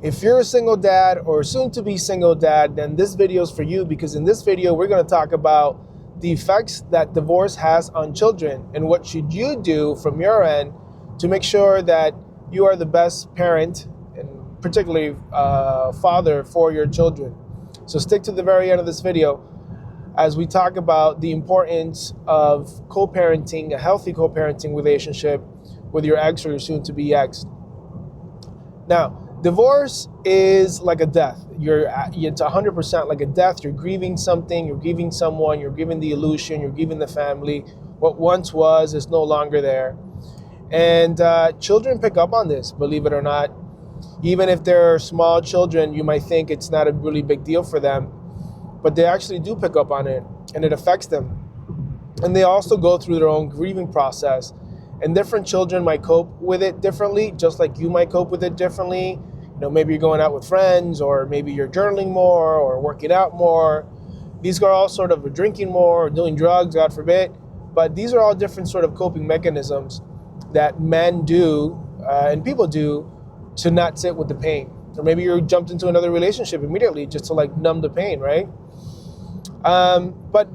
If you're a single dad or soon to be single dad, then this video is for you, because in this video, we're going to talk about the effects that divorce has on children and what should you do from your end to make sure that you are the best parent and particularly father for your children. So stick to the very end of this video as we talk about the importance of co-parenting, a healthy co-parenting relationship with your ex or your soon-to-be ex. Now, divorce is like a death. It's 100% like a death. You're grieving something, you're grieving someone, you're grieving the illusion, you're grieving the family. What once was is no longer there. And children pick up on this, believe it or not. Even if they're small children, you might think it's not a really big deal for them, but they actually do pick up on it, and it affects them. And they also go through their own grieving process. And different children might cope with it differently, just like you might cope with it differently. Maybe you're going out with friends, or maybe you're journaling more, or working out more. These are all sort of drinking more, or doing drugs, God forbid. But these are all different sort of coping mechanisms that men do and people do to not sit with the pain. Or maybe you jumped into another relationship immediately just to numb the pain, right? But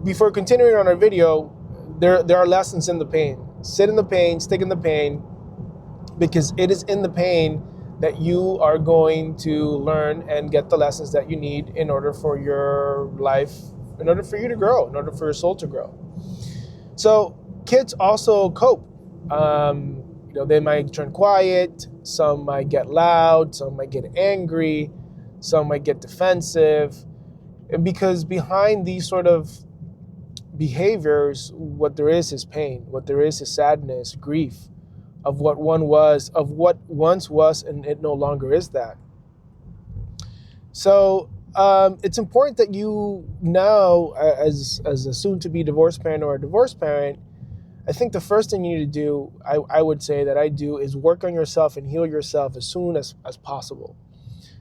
before continuing on our video, there are lessons in the pain. Sit in the pain, stick in the pain, because it is in the pain that you are going to learn and get the lessons that you need in order for your life, in order for you to grow, in order for your soul to grow. So kids also cope. They might turn quiet, some might get loud, some might get angry, some might get defensive. And because behind these sort of behaviors, what there is pain, what there is sadness, grief of what once was, and it no longer is that. So it's important that you now, as a soon-to-be divorced parent or a divorced parent, I think the first thing you need to do, I would say that I do, is work on yourself and heal yourself as soon as possible.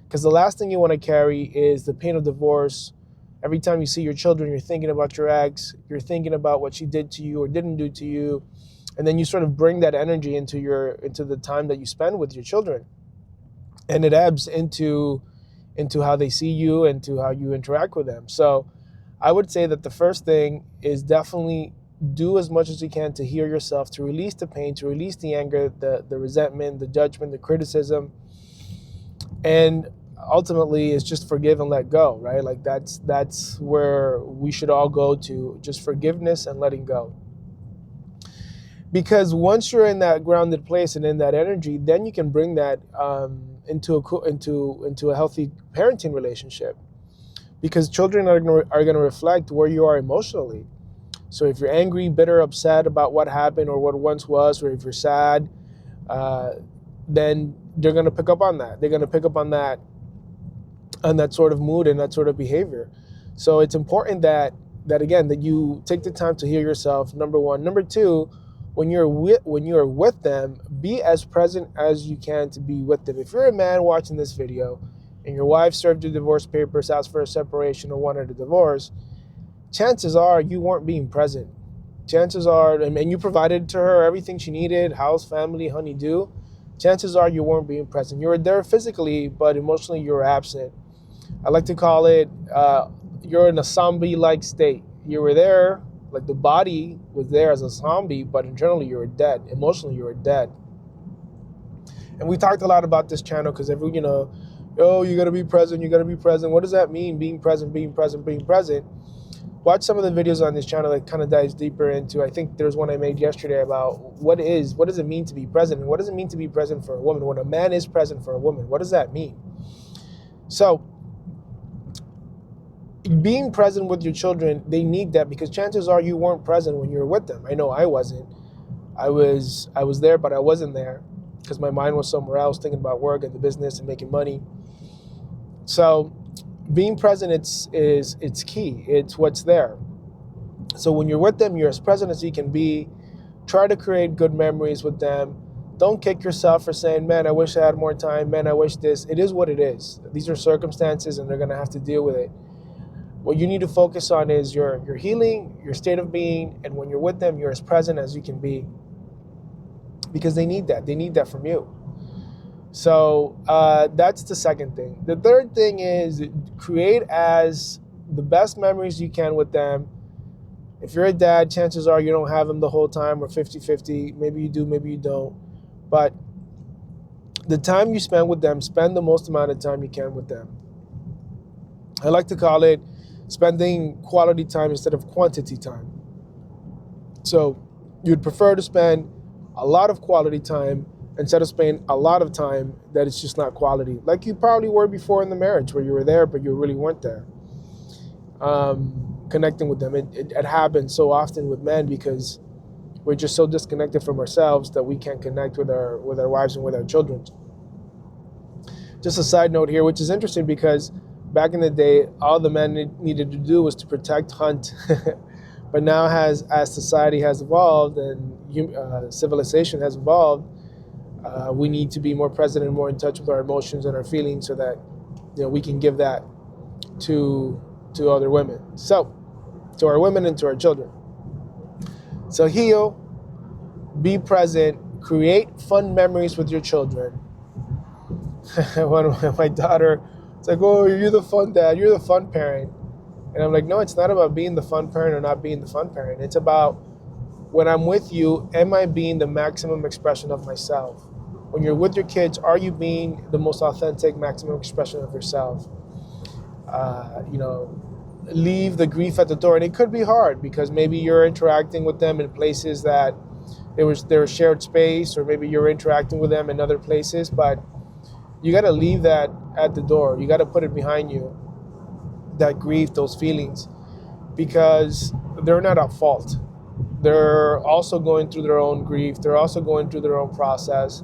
Because the last thing you want to carry is the pain of divorce. Every time you see your children, you're thinking about your ex, you're thinking about what she did to you or didn't do to you, and then you sort of bring that energy into the time that you spend with your children. And it ebbs into how they see you and to how you interact with them. So I would say that the first thing is definitely do as much as you can to heal yourself, to release the pain, to release the anger, the resentment, the judgment, the criticism. And ultimately, it's just forgive and let go, right? That's where we should all go to, just forgiveness and letting go. Because once you're in that grounded place and in that energy, then you can bring that into a healthy parenting relationship. Because children are going to reflect where you are emotionally. So if you're angry, bitter, upset about what happened or what once was, or if you're sad, then they're going to pick up on that. They're going to pick up on that sort of mood and that sort of behavior. So it's important that you take the time to heal yourself, number one. Number two, when you're with them, be as present as you can to be with them. If you're a man watching this video and your wife served your divorce papers, asked for a separation, or wanted a divorce, chances are you weren't being present. Chances are, and you provided to her everything she needed, house, family, honey-do. Chances are you weren't being present. You were there physically, but emotionally you were absent. I like to call it, you're in a zombie-like state. You were there, like the body was there as a zombie, but internally you were dead. Emotionally you were dead. And we talked a lot about this channel because you got to be present, you got to be present. What does that mean, being present, being present, being present? Watch some of the videos on this channel that kind of dives deeper into, I think there's one I made yesterday about what does it mean to be present, and what does it mean to be present for a woman? When a man is present for a woman, what does that mean? So being present with your children, they need that, because chances are you weren't present when you were with them. I know I wasn't. I was there, but I wasn't there because my mind was somewhere else, thinking about work and the business and making money. So being present, it's key. It's what's there. So when you're with them, you're as present as you can be. Try to create good memories with them. Don't kick yourself for saying, man, I wish I had more time. Man, I wish this. It is what it is. These are circumstances and they're going to have to deal with it. What you need to focus on is your healing, your state of being. And when you're with them, you're as present as you can be. Because they need that. They need that from you. So that's the second thing. The third thing is create as the best memories you can with them. If you're a dad, chances are you don't have them the whole time, or 50-50. Maybe you do, maybe you don't. But the time you spend with them, spend the most amount of time you can with them. I like to call it spending quality time instead of quantity time. So you'd prefer to spend a lot of quality time instead of spending a lot of time that it's just not quality. Like you probably were before in the marriage, where you were there, but you really weren't there. Connecting with them. It happens so often with men because we're just so disconnected from ourselves that we can't connect with our wives and with our children. Just a side note here, which is interesting because back in the day, all the men needed to do was to protect, hunt. But now as society has evolved and civilization has evolved, we need to be more present and more in touch with our emotions and our feelings so that we can give that to other women. So, to our women and to our children. So heal, be present, create fun memories with your children. When my daughter, it's like, oh, you're the fun dad, you're the fun parent. And I'm like, no, it's not about being the fun parent or not being the fun parent. It's about when I'm with you, am I being the maximum expression of myself? When you're with your kids, are you being the most authentic, maximum expression of yourself? Leave the grief at the door. And it could be hard because maybe you're interacting with them in places that there was shared space, or maybe you're interacting with them in other places, but you got to leave that at the door. You got to put it behind you, that grief, those feelings, because they're not at fault. They're also going through their own grief. They're also going through their own process.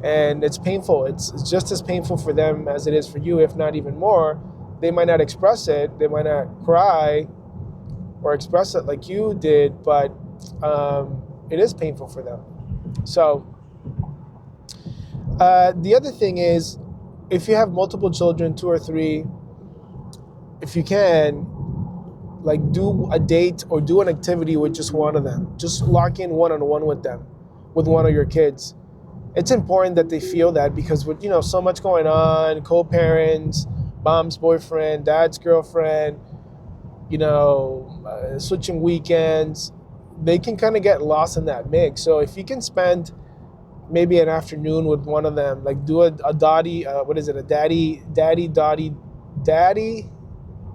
And it's painful. It's just as painful for them as it is for you, if not even more. They might not express it. They might not cry or express it like you did, but it is painful for them. So the other thing is, if you have multiple children, 2 or 3, if you can, like, do a date or do an activity with just one of them. Just lock in one-on-one with them, with one of your kids. It's important that they feel that, because with so much going on, co-parents, mom's boyfriend, dad's girlfriend, switching weekends, they can kind of get lost in that mix. So if you can spend maybe an afternoon with one of them, like do a daddy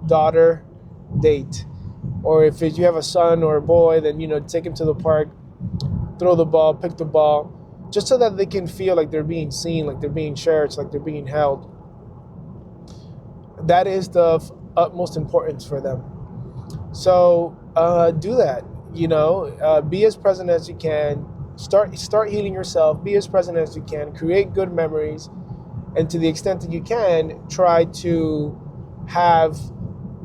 daughter date. Or if you have a son or a boy, then take him to the park, throw the ball, pick the ball, just so that they can feel like they're being seen, like they're being cherished, like they're being held. That is the utmost importance for them. So do that. Be as present as you can. Start healing yourself. Be as present as you can. Create good memories, and to the extent that you can, try to have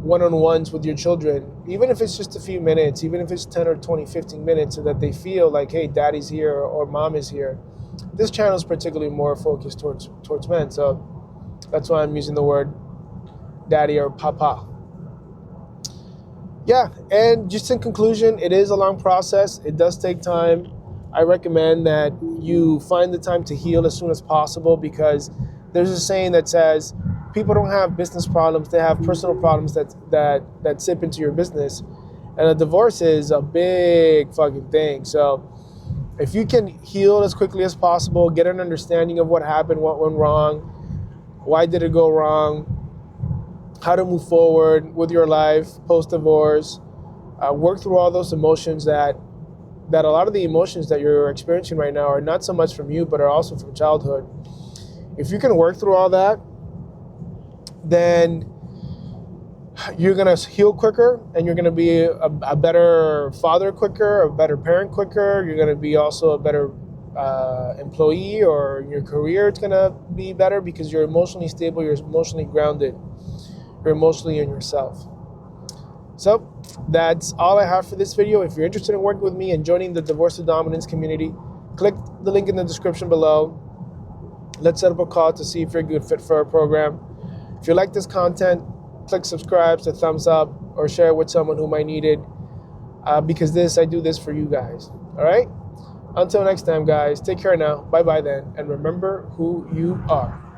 one-on-ones with your children, even if it's just a few minutes, even if it's 10 or 20, 15 minutes, so that they feel like, hey, daddy's here or mom is here. This channel is particularly more focused towards men, so that's why I'm using the word daddy or papa. Yeah, and just in conclusion, it is a long process. It does take time. I recommend that you find the time to heal as soon as possible, because there's a saying that says people don't have business problems, they have personal problems that sip into your business. And a divorce is a big fucking thing. So if you can heal as quickly as possible, get an understanding of what happened, what went wrong, why did it go wrong, how to move forward with your life post-divorce, work through all those emotions that a lot of the emotions that you're experiencing right now are not so much from you, but are also from childhood. If you can work through all that, then you're going to heal quicker, and you're going to be a better father quicker, a better parent quicker. You're going to be also a better employee, or your career is going to be better because you're emotionally stable, you're emotionally grounded, you're emotionally in yourself. So that's all I have for this video. If you're interested in working with me and joining the Divorce to Dominance community, click the link in the description below. Let's set up a call to see if you're a good fit for our program. If you like this content, click subscribe, the thumbs up, or share it with someone who might need it, because I do this for you guys. All right? Until next time, guys, take care now. Bye bye then. And remember who you are.